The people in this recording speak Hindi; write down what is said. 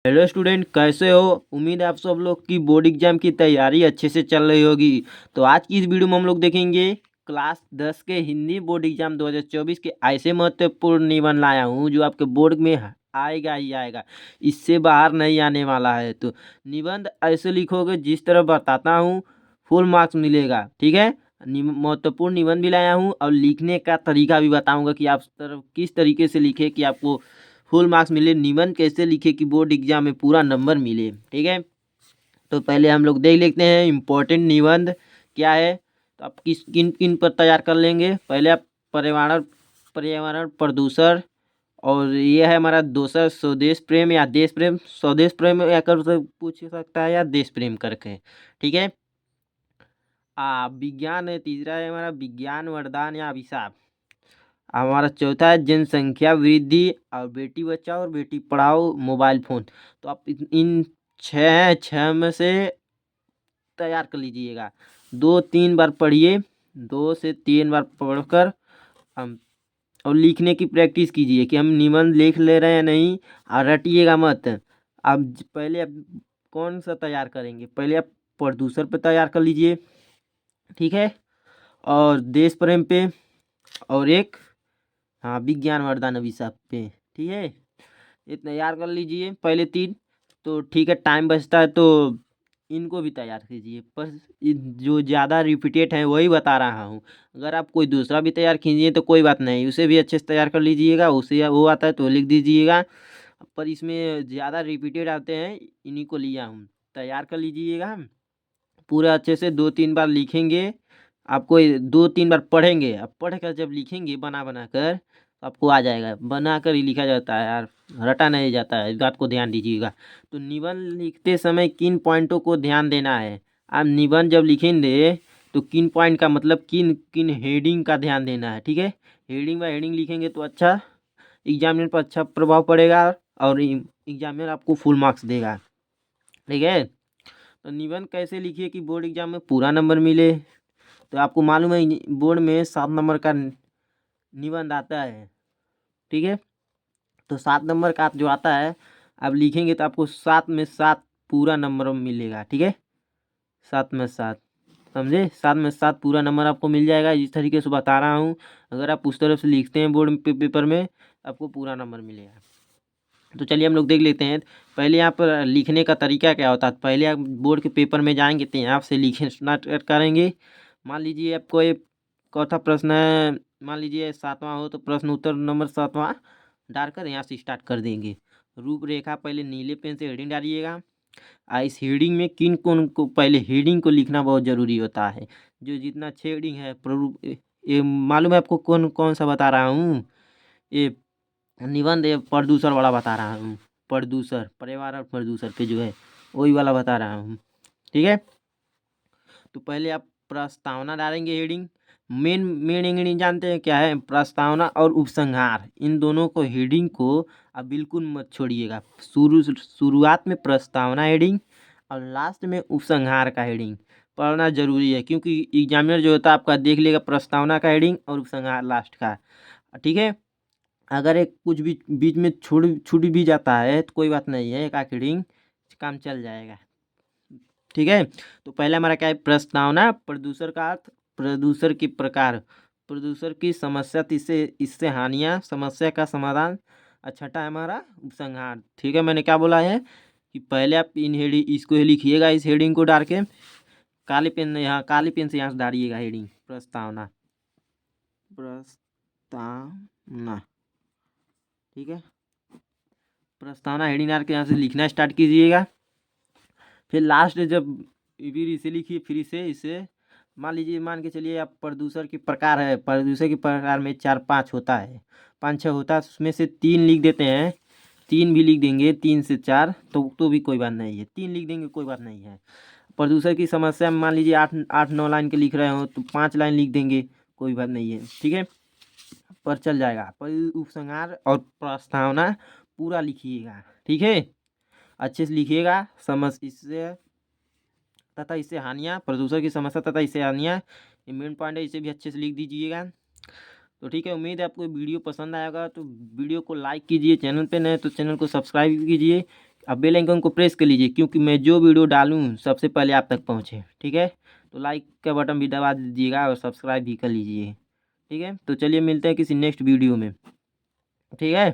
हेलो स्टूडेंट, कैसे हो? उम्मीद है आप सब लोग की बोर्ड एग्जाम की तैयारी अच्छे से चल रही होगी। तो आज की इस वीडियो में हम लोग देखेंगे क्लास 10 के हिंदी बोर्ड एग्जाम 2024 के ऐसे महत्वपूर्ण निबंध लाया हूँ जो आपके बोर्ड में आएगा ही आएगा, इससे बाहर नहीं आने वाला है। तो निबंध ऐसे लिखोगे जिस तरह बताता हूँ फुल मार्क्स मिलेगा, ठीक है। महत्वपूर्ण निबंध भी लाया हूँ और लिखने का तरीका भी बताऊंगा कि आप किस तरीके से लिखे कि आपको फुल मार्क्स मिले। निबंध कैसे लिखे कि बोर्ड एग्जाम में पूरा नंबर मिले, ठीक है। तो पहले हम लोग देख लेते हैं इम्पोर्टेंट निबंध क्या है। तो आप किस किन किन पर तैयार कर लेंगे। पहले आप पर्यावरण पर्यावरण प्रदूषण, और ये है हमारा दूसरा स्वदेश प्रेम या देश प्रेम। स्वदेश प्रेम या कर पूछ सकता है या देश प्रेम करके, ठीक है। विज्ञान है, तीसरा है हमारा विज्ञान वरदान या अभिशाप। हमारा चौथा है जनसंख्या वृद्धि और बेटी बचाओ और बेटी पढ़ाओ मोबाइल फ़ोन। तो आप इन छः में से तैयार कर लीजिएगा। 2-3 बार पढ़िए, 2 से 3 बार पढ़कर हम और लिखने की प्रैक्टिस कीजिए कि हम निबंध लिख ले रहे हैं या नहीं, और रटिएगा मत। अब पहले आप कौन सा तैयार करेंगे? पहले आप प्रदूषण पे तैयार कर लीजिए, ठीक है, और देश प्रेम पे, और एक हाँ विज्ञान वरदान अभिशाप पे, ठीक है। ये तैयार कर लीजिए पहले 3। तो ठीक है, टाइम बचता है तो इनको भी तैयार कीजिए, पर जो ज़्यादा रिपीटेड है वही बता रहा हूँ। अगर आप कोई दूसरा भी तैयार कीजिए तो कोई बात नहीं, उसे भी अच्छे से तैयार कर लीजिएगा। उसे वो आता है तो लिख दीजिएगा, पर इसमें ज़्यादा रिपीटेड आते हैं, इन्हीं को लिया हूँ। तैयार कर लीजिएगा पूरा अच्छे से। 2-3 बार लिखेंगे, आपको 2-3 बार पढ़ेंगे। अब पढ़ कर जब लिखेंगे बना बना कर तो आपको आ जाएगा। बना कर ही लिखा जाता है यार, रटा नहीं जाता है, इस बात को ध्यान दीजिएगा। तो निबंध लिखते समय किन पॉइंटों को ध्यान देना है? आप निबंध जब लिखेंगे तो किन पॉइंट का मतलब किन किन हेडिंग का ध्यान देना है, ठीक है। हेडिंग बाय हेडिंग लिखेंगे तो अच्छा एग्जामिनर पर अच्छा प्रभाव पड़ेगा, और एग्जामिनर आपको फुल मार्क्स देगा, ठीक है। तो निबंध कैसे लिखिए कि बोर्ड एग्जाम में पूरा नंबर मिले। तो आपको मालूम है बोर्ड में 7 नंबर का निबंध आता है, ठीक है। तो 7 नंबर का जो आता है आप लिखेंगे तो आपको 7 में 7 पूरा नंबर मिलेगा, ठीक है। 7 में 7, समझे? 7 में 7 पूरा नंबर आपको मिल जाएगा, इस तरीके से बता रहा हूँ। अगर आप उस तरफ से लिखते हैं बोर्ड पेपर में आपको पूरा नंबर मिलेगा। तो चलिए हम लोग देख लेते हैं पहले यहाँ पर लिखने का तरीका क्या होता है। पहले आप बोर्ड के पेपर में जाएंगे तो यहाँ से लिखना स्टार्ट करेंगे। मान लीजिए आपको ये चौथा प्रश्न है, मान लीजिए 7वां हो तो प्रश्न उत्तर नंबर 7वां डालकर यहाँ से स्टार्ट कर देंगे। रूपरेखा पहले नीले पेन से हेडिंग डालिएगा। इस हेडिंग में किन कौन को पहले हेडिंग को लिखना बहुत ज़रूरी होता है। जो जितना 6 हेडिंग है ये मालूम है आपको कौन कौन सा बता रहा हूँ। ये निबंध ये प्रदूषण वाला बता रहा हूँ। प्रदूषण पर्यावरण प्रदूषण पे जो है वही वाला बता रहा हूँ, ठीक है। तो पहले आप प्रस्तावना डालेंगे हेडिंग। मेन मेन हेडिंग जानते हैं क्या है? प्रस्तावना और उपसंहार, इन दोनों को हेडिंग को आप बिल्कुल मत छोड़िएगा। शुरुआत में प्रस्तावना हेडिंग और लास्ट में उपसंहार का हेडिंग पढ़ना जरूरी है, क्योंकि एग्जामिनर जो होता है आपका देख लेगा प्रस्तावना का हेडिंग और उपसंहार लास्ट का, ठीक है। अगर एक कुछ भी बीच में छूट भी जाता है तो कोई बात नहीं है, एक आख हेडिंग काम चल जाएगा, ठीक है। तो पहला हमारा क्या है? प्रस्तावना। प्रदूषण का अर्थ प्रदूषण के प्रकार, प्रदूषण की समस्या, इससे इससे हानियाँ, समस्या का समाधान। छठा है हमारा उपसंहार, ठीक है। मैंने क्या बोला है कि पहले आप इन हेडिंग इसको लिखिएगा, इस हेडिंग को डाल के काले पेन से यहाँ से डालिएगा हेडिंग प्रस्तावना। प्रस्तावना, ठीक है। प्रस्तावना हेडिंग डाल के यहाँ से लिखना स्टार्ट कीजिएगा। फिर लास्ट जब फिर इसे लिखिए, फिर इसे मान के चलिए आप प्रदूषण के प्रकार है। प्रदूषण के प्रकार में 4-5 होता है, 5-6 होता है, उसमें से 3 लिख देते हैं। 3 भी लिख देंगे, 3 से 4 तो भी कोई बात नहीं है, 3 लिख देंगे कोई बात नहीं है। प्रदूषण की समस्या में मान लीजिए 8-9 लाइन के लिख रहे हो तो 5 लाइन लिख देंगे, कोई बात नहीं है, ठीक है, पर चल जाएगा। पर उपसंहार और प्रस्तावना पूरा लिखिएगा, ठीक है, अच्छे से लिखिएगा। इससे हानियाँ, प्रदूषण की समस्या तथा इससे हानियाँ, ये मेन पॉइंट है, इसे भी अच्छे से लिख दीजिएगा। तो ठीक है, उम्मीद है आपको वीडियो पसंद आएगा। तो वीडियो को लाइक कीजिए, चैनल पे नए तो चैनल को सब्सक्राइब कीजिए, अब बेल आइकन को प्रेस कर लीजिए, क्योंकि मैं जो वीडियो डालूँ सबसे पहले आप तक पहुँचे। ठीक है, तो लाइक का बटन भी दबा दीजिएगा और सब्सक्राइब भी कर लीजिए। ठीक है, तो चलिए मिलते हैं किसी नेक्स्ट वीडियो में। ठीक है।